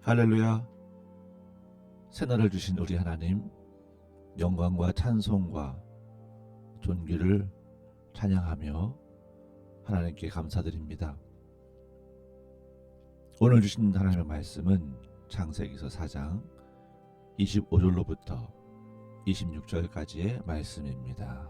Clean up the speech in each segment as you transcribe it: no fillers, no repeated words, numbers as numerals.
할렐루야. 새날을 주신 우리 하나님, 영광과 찬송과 존귀를 찬양하며 하나님께 감사드립니다. 오늘 주신 하나님의 말씀은 창세기서 4장 25절로부터 26절까지의 말씀입니다.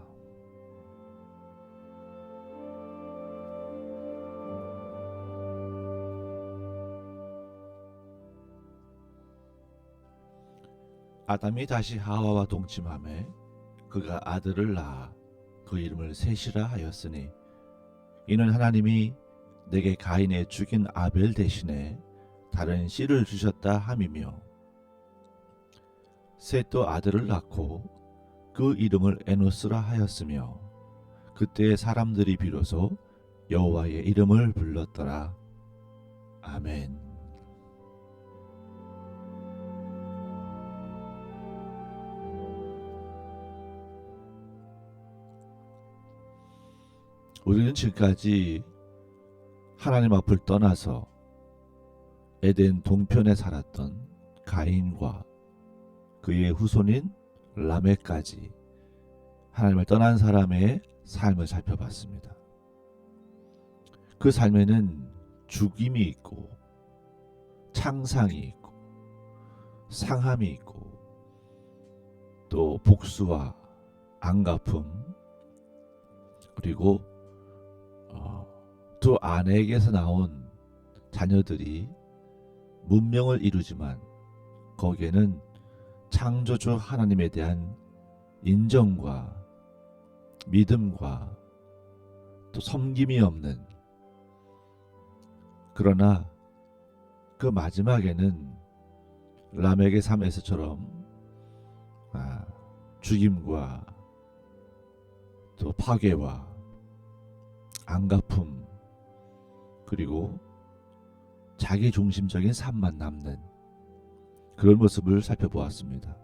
아담이 다시 하와와 동침하매 그가 아들을 낳아 그 이름을 셋이라 하였으니 이는 하나님이 내게 가인의 죽인 아벨 대신에 다른 씨를 주셨다 함이며, 셋도 아들을 낳고 그 이름을 에노스라 하였으며 그때 사람들이 비로소 여호와의 이름을 불렀더라. 아멘. 우리는 지금까지 하나님 앞을 떠나서 에덴 동편에 살았던 가인과 그의 후손인 라멕까지 하나님을 떠난 사람의 삶을 살펴봤습니다. 그 삶에는 죽임이 있고 창상이 있고 상함이 있고 또 복수와 안갚음, 그리고 두 아내에게서 나온 자녀들이 문명을 이루지만 거기에는 창조주 하나님에 대한 인정과 믿음과 또 섬김이 없는, 그러나 그 마지막에는 라멕의 삶에서처럼 죽임과 또 파괴와 안갚음, 그리고 자기 중심적인 삶만 남는 그런 모습을 살펴보았습니다.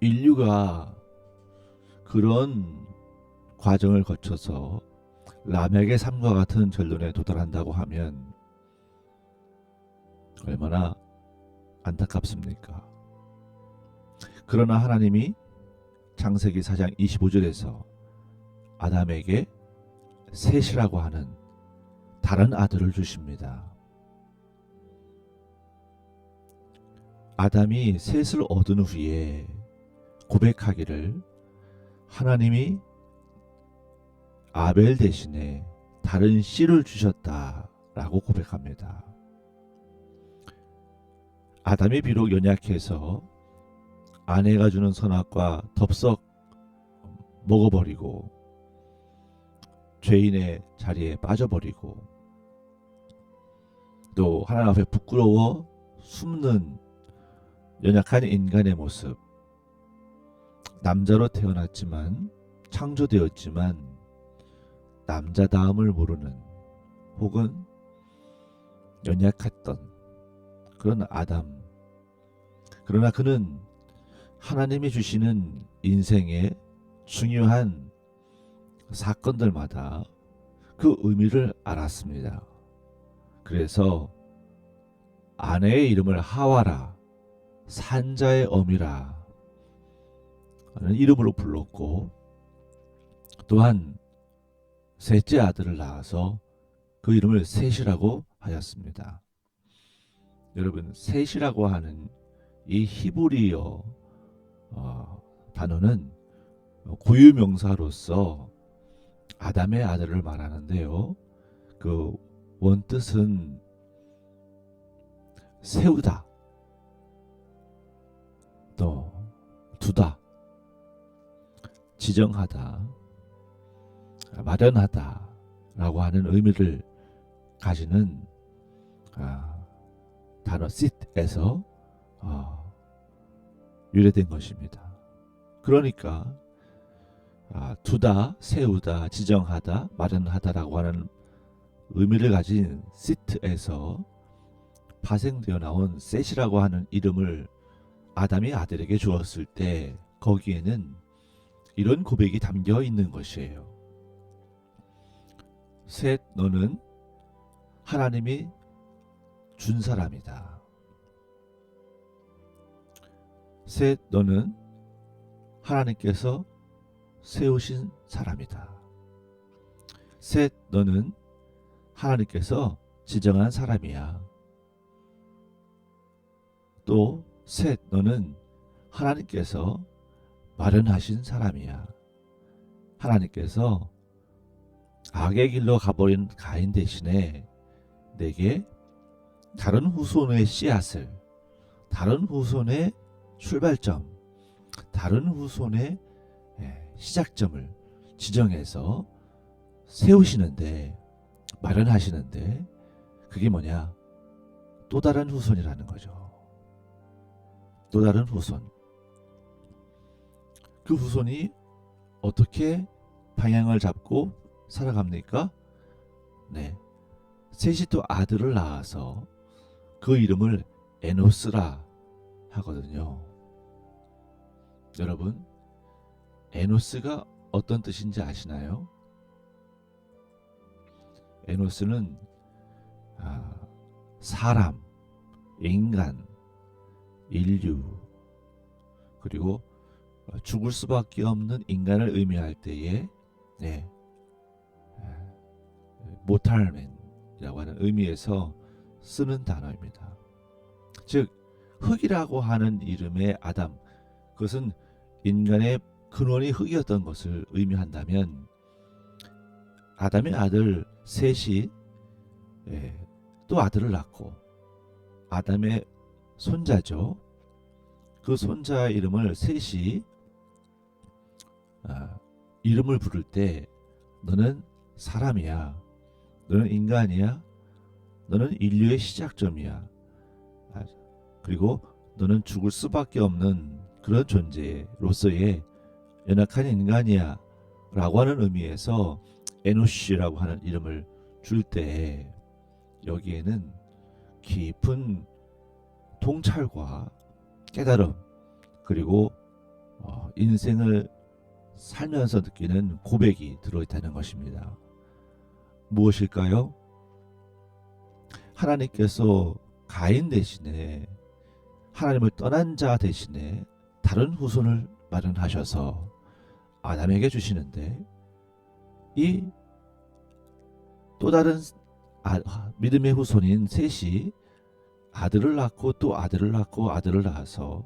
인류가 그런 과정을 거쳐서 라멕의 삶과 같은 결론에 도달한다고 하면 얼마나 안타깝습니까? 그러나 하나님이 창세기 4장 25절에서 아담에게 셋이라고 하는 다른 아들을 주십니다. 아담이 셋을 얻은 후에 고백하기를 하나님이 아벨 대신에 다른 씨를 주셨다라고 고백합니다. 아담이 비록 연약해서 아내가 주는 선악과 덥석 먹어버리고 죄인의 자리에 빠져버리고 또 하나님 앞에 부끄러워 숨는 연약한 인간의 모습, 남자로 태어났지만 창조되었지만 남자다움을 모르는 혹은 연약했던 그런 아담, 그러나 그는 하나님이 주시는 인생의 중요한 사건들마다 그 의미를 알았습니다. 그래서 아내의 이름을 하와라, 산자의 어미라 하는 이름으로 불렀고, 또한 셋째 아들을 낳아서 그 이름을 셋이라고 하였습니다. 여러분, 셋이라고 하는 이 히브리어 단어는 고유명사로서 아담의 아들을 말하는데요, 그 원뜻은 세우다, 또 두다, 지정하다, 마련하다 라고 하는 의미를 가지는 단어 sit에서 유래된 것입니다. 그러니까 두다, 세우다, 지정하다, 마련하다라고 하는 의미를 가진 sit에서 파생되어 나온 셋이라고 하는 이름을 아담이 아들에게 주었을 때 거기에는 이런 고백이 담겨 있는 것이에요. 셋, 너는 하나님이 준 사람이다. 셋, 너는 하나님께서 세우신 사람이다. 셋, 너는 하나님께서 지정한 사람이야. 또 셋, 너는 하나님께서 마련하신 사람이야. 하나님께서 악의 길로 가버린 가인 대신에 내게 다른 후손의 씨앗을, 다른 후손의 출발점, 다른 후손의 시작점을 지정해서 세우시는데, 마련하시는데, 그게 뭐냐? 또 다른 후손이라는 거죠. 또 다른 후손. 그 후손이 어떻게 방향을 잡고 살아갑니까? 네, 셋이 또 아들을 낳아서 그 이름을 에노스라 하거든요. 여러분, 에노스가 어떤 뜻인지 아시나요? 에노스는 사람, 인간, 인류, 그리고 죽을 수밖에 없는 인간을 의미할 때에 모탈맨이라고 하는 의미에서 쓰는 단어입니다. 즉 흙이라고 하는 이름의 아담, 그것은 인간의 근원이 흙이었던 것을 의미한다면, 아담의 아들 셋이 또 아들을 낳고 아담의 손자죠. 그 손자 이름을 셋이 이름을 부를 때 너는 사람이야, 너는 인간이야, 너는 인류의 시작점이야, 그리고 너는 죽을 수밖에 없는 그런 존재로서의 연약한 인간이야 라고 하는 의미에서 에노시라고 하는 이름을 줄 때 여기에는 깊은 통찰과 깨달음, 그리고 인생을 살면서 느끼는 고백이 들어있다는 것입니다. 무엇일까요? 하나님께서 가인 대신에, 하나님을 떠난 자 대신에 다른 후손을 마련하셔서 아담에게 주시는데, 이 또 다른 믿음의 후손인 셋이 아들을 낳고 또 아들을 낳고 아들을 낳아서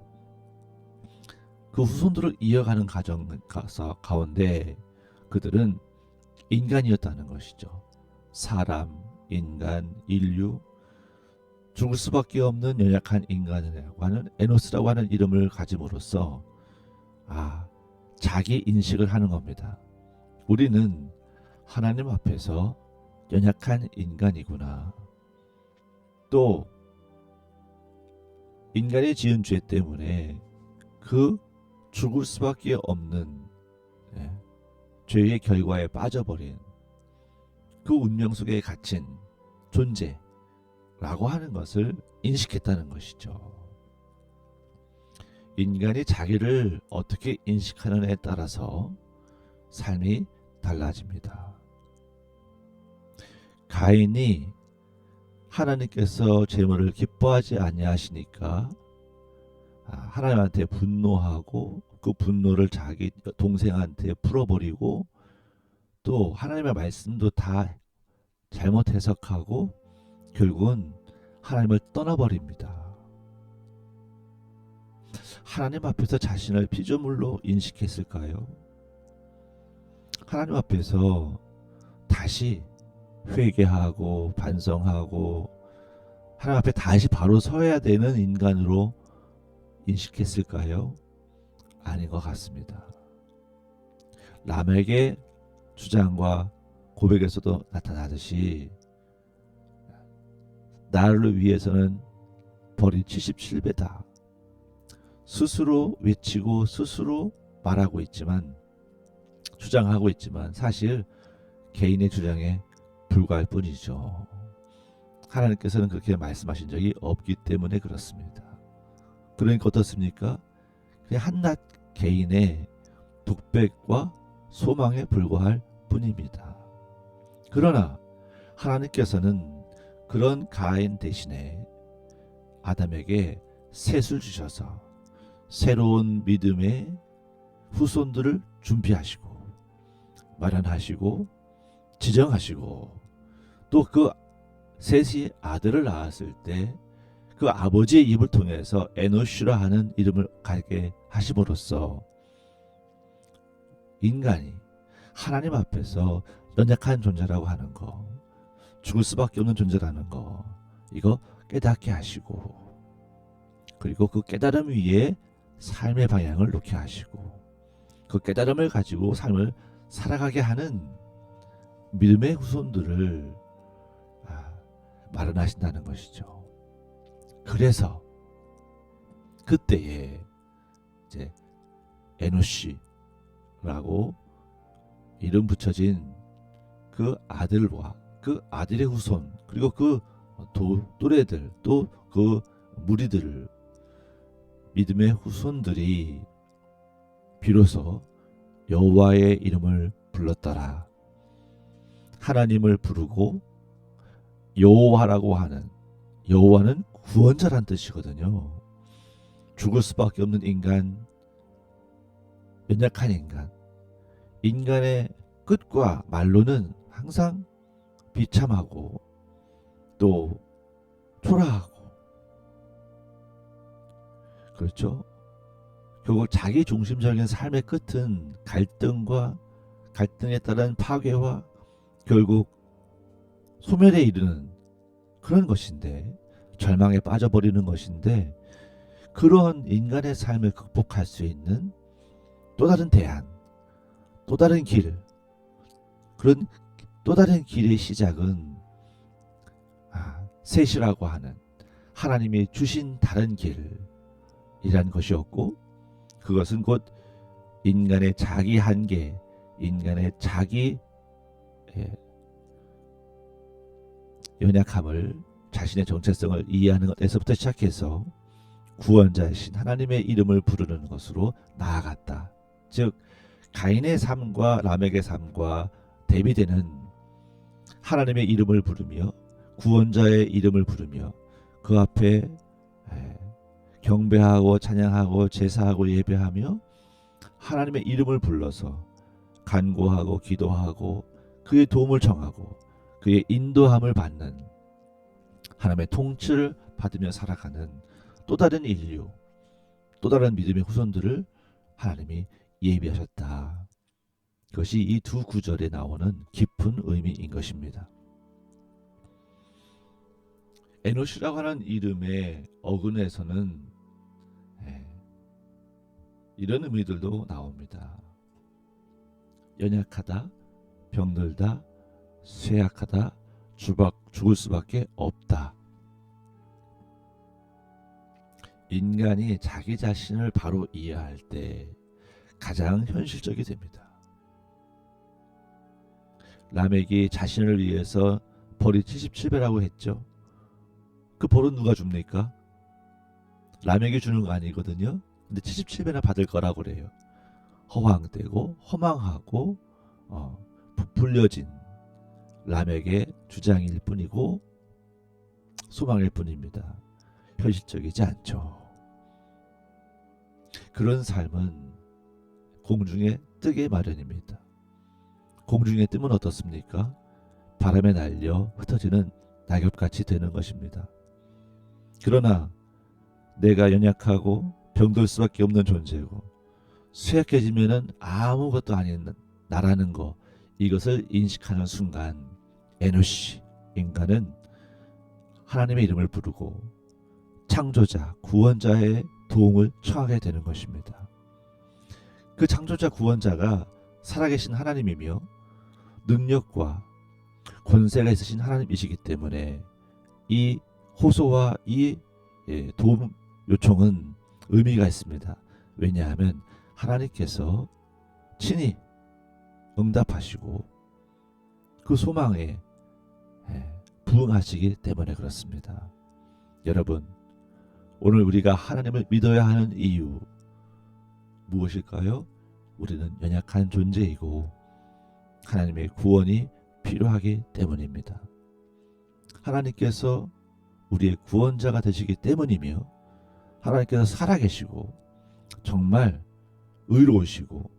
그 후손들을 이어가는 가정 가운데 그들은 인간이었다는 것이죠. 사람, 인간, 인류, 죽을 수밖에 없는 연약한 인간이라고 하는 에노스라고 하는 이름을 가짐으로써 자기 인식을 하는 겁니다. 우리는 하나님 앞에서 연약한 인간이구나. 또 인간이 지은 죄 때문에 그 죽을 수밖에 없는 죄의 결과에 빠져버린 그 운명 속에 갇힌 존재라고 하는 것을 인식했다는 것이죠. 인간이 자기를 어떻게 인식하느냐에 따라서 삶이 달라집니다. 가인이 하나님께서 제물을 기뻐하지 아니하시니까 하나님한테 분노하고 그 분노를 자기 동생한테 풀어버리고 또 하나님의 말씀도 다 잘못 해석하고 결국은 하나님을 떠나버립니다. 하나님 앞에서 자신을 피조물로 인식했을까요? 하나님 앞에서 다시 회개하고 반성하고 하나님 앞에 다시 바로 서야 되는 인간으로 인식했을까요? 아닌 것 같습니다. 람에게 주장과 고백에서도 나타나듯이 나를 위해서는 벌이 77배다. 스스로 외치고 스스로 말하고 있지만, 주장하고 있지만 사실 개인의 주장에 불과할 뿐이죠. 하나님께서는 그렇게 말씀하신 적이 없기 때문에 그렇습니다. 그러니까 어떻습니까? 그냥 한낱 개인의 독백과 소망에 불과할 뿐입니다. 그러나 하나님께서는 그런 가인 대신에 아담에게 셋을 주셔서 새로운 믿음의 후손들을 준비하시고 마련하시고 지정하시고, 또 그 셋이 아들을 낳았을 때 그 아버지의 입을 통해서 에노시라 하는 이름을 갖게 하심으로써 인간이 하나님 앞에서 연약한 존재라고 하는 거, 죽을 수밖에 없는 존재라는 거, 이거 깨닫게 하시고, 그리고 그 깨달음 위에 삶의 방향을 놓게 하시고, 그 깨달음을 가지고 삶을 살아가게 하는 믿음의 후손들을 마련하신다는 것이죠. 그래서 그때에 이제 에노시라고 이름 붙여진 그 아들과 그 아들의 후손, 그리고 그 또래들, 또 그 무리들, 믿음의 후손들이 비로소 여호와의 이름을 불렀더라. 하나님을 부르고 여호와라고 하는, 여호와는 구원자란 뜻이거든요. 죽을 수밖에 없는 인간, 연약한 인간, 인간의 끝과 말로는 항상 비참하고 또 초라하고, 그렇죠? 결국 자기 중심적인 삶의 끝은 갈등에 따른 파괴와 결국 소멸에 이르는 그런 것인데, 절망에 빠져버리는 것인데, 그런 인간의 삶을 극복할 수 있는 또 다른 대안, 또 다른 길, 그런 또 다른 길의 시작은 셋이라고 하는 하나님이 주신 다른 길이란 것이었고, 그것은 곧 인간의 자기 한계, 인간의 자기 연약함을, 자신의 정체성을 이해하는 것에서부터 시작해서 구원자이신 하나님의 이름을 부르는 것으로 나아갔다. 즉 가인의 삶과 라멕의 삶과 대비되는 하나님의 이름을 부르며 구원자의 이름을 부르며 그 앞에 경배하고 찬양하고 제사하고 예배하며 하나님의 이름을 불러서 간구하고 기도하고 그의 도움을 청하고 그의 인도함을 받는, 하나님의 통치를 받으며 살아가는 또 다른 인류, 또 다른 믿음의 후손들을 하나님이 예비하셨다. 그것이 이 두 구절에 나오는 깊은 의미인 것입니다. 에노시라고 하는 이름의 어근에서는 이런 의미들도 나옵니다. 연약하다, 병들다, 쇠약하다, 죽을 수밖에 없다. 인간이 자기 자신을 바로 이해할 때 가장 현실적이 됩니다. 라멕이 자신을 위해서 벌이 77배라고 했죠. 그 벌은 누가 줍니까? 라멕이 주는 거 아니거든요. 근데 77배나 받을 거라고 그래요. 허황되고 허망하고 부풀려진 라멕의 주장일 뿐이고 소망일 뿐입니다. 현실적이지 않죠. 그런 삶은 공중에 뜨게 마련입니다. 공중에 뜨면 어떻습니까? 바람에 날려 흩어지는 낙엽같이 되는 것입니다. 그러나 내가 연약하고 병들 수밖에 없는 존재고 쇠약해지면은 아무것도 아닌 나라는 거, 이것을 인식하는 순간 에노시, 인간은 하나님의 이름을 부르고 창조자, 구원자의 도움을 청하게 되는 것입니다. 그 창조자, 구원자가 살아계신 하나님이며 능력과 권세가 있으신 하나님이시기 때문에 이 호소와 이 도움 요청은 의미가 있습니다. 왜냐하면 하나님께서 친히 응답하시고 그 소망에 부응하시기 때문에 그렇습니다. 여러분, 오늘 우리가 하나님을 믿어야 하는 이유 무엇일까요? 우리는 연약한 존재이고 하나님의 구원이 필요하기 때문입니다. 하나님께서 우리의 구원자가 되시기 때문이며 하나님께서 살아계시고 정말 의로우시고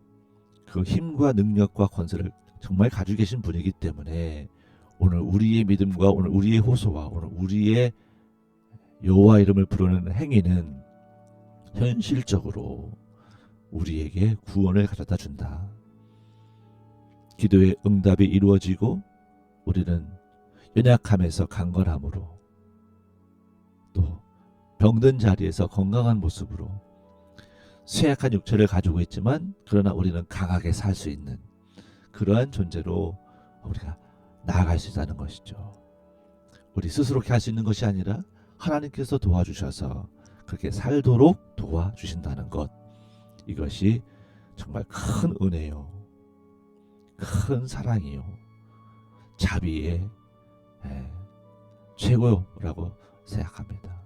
그 힘과 능력과 권세를 정말 가지고 계신 분이기 때문에 오늘 우리의 믿음과 오늘 우리의 호소와 오늘 우리의 여호와 이름을 부르는 행위는 현실적으로 우리에게 구원을 가져다 준다. 기도의 응답이 이루어지고 우리는 연약함에서 강건함으로 또 병든 자리에서 건강한 모습으로 쇠약한 육체를 가지고 있지만 그러나 우리는 강하게 살 수 있는 그러한 존재로 우리가 나아갈 수 있다는 것이죠. 우리 스스로 이렇게 할 수 있는 것이 아니라 하나님께서 도와주셔서 그렇게 살도록 도와주신다는 것, 이것이 정말 큰 은혜요, 큰 사랑이요, 자비의 최고라고 생각합니다.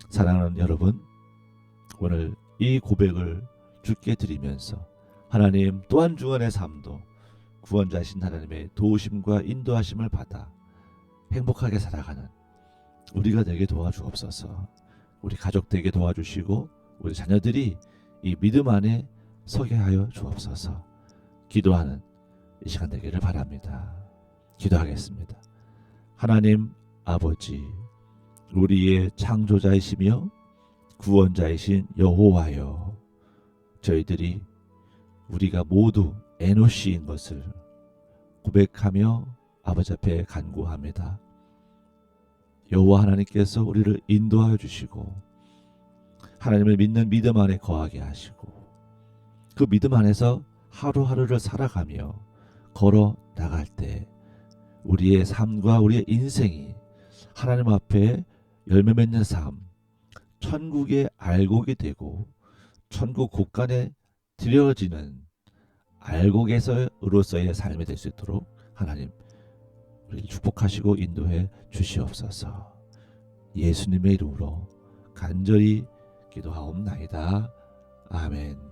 사랑하는 여러분, 오늘 이 고백을 주께 드리면서 하나님 또한 주간의 삶도 구원자이신 하나님의 도우심과 인도하심을 받아 행복하게 살아가는 우리가 되게 도와주옵소서. 우리 가족 되게 도와주시고 우리 자녀들이 이 믿음 안에 서게 하여 주옵소서. 기도하는 이 시간 되기를 바랍니다. 기도하겠습니다. 하나님 아버지, 우리의 창조자이시며 구원자이신 여호와여, 저희들이 우리가 모두 에노시인 것을 고백하며 아버지 앞에 간구합니다. 여호와 하나님께서 우리를 인도하여 주시고 하나님을 믿는 믿음 안에 거하게 하시고 그 믿음 안에서 하루하루를 살아가며 걸어 나갈 때 우리의 삶과 우리의 인생이 하나님 앞에 열매 맺는 삶, 천국의 알곡이 되고 천국 곳간에 드려지는 알곡에서로서의 삶이 될 수 있도록 하나님 우리를 축복하시고 인도해 주시옵소서. 예수님의 이름으로 간절히 기도하옵나이다. 아멘.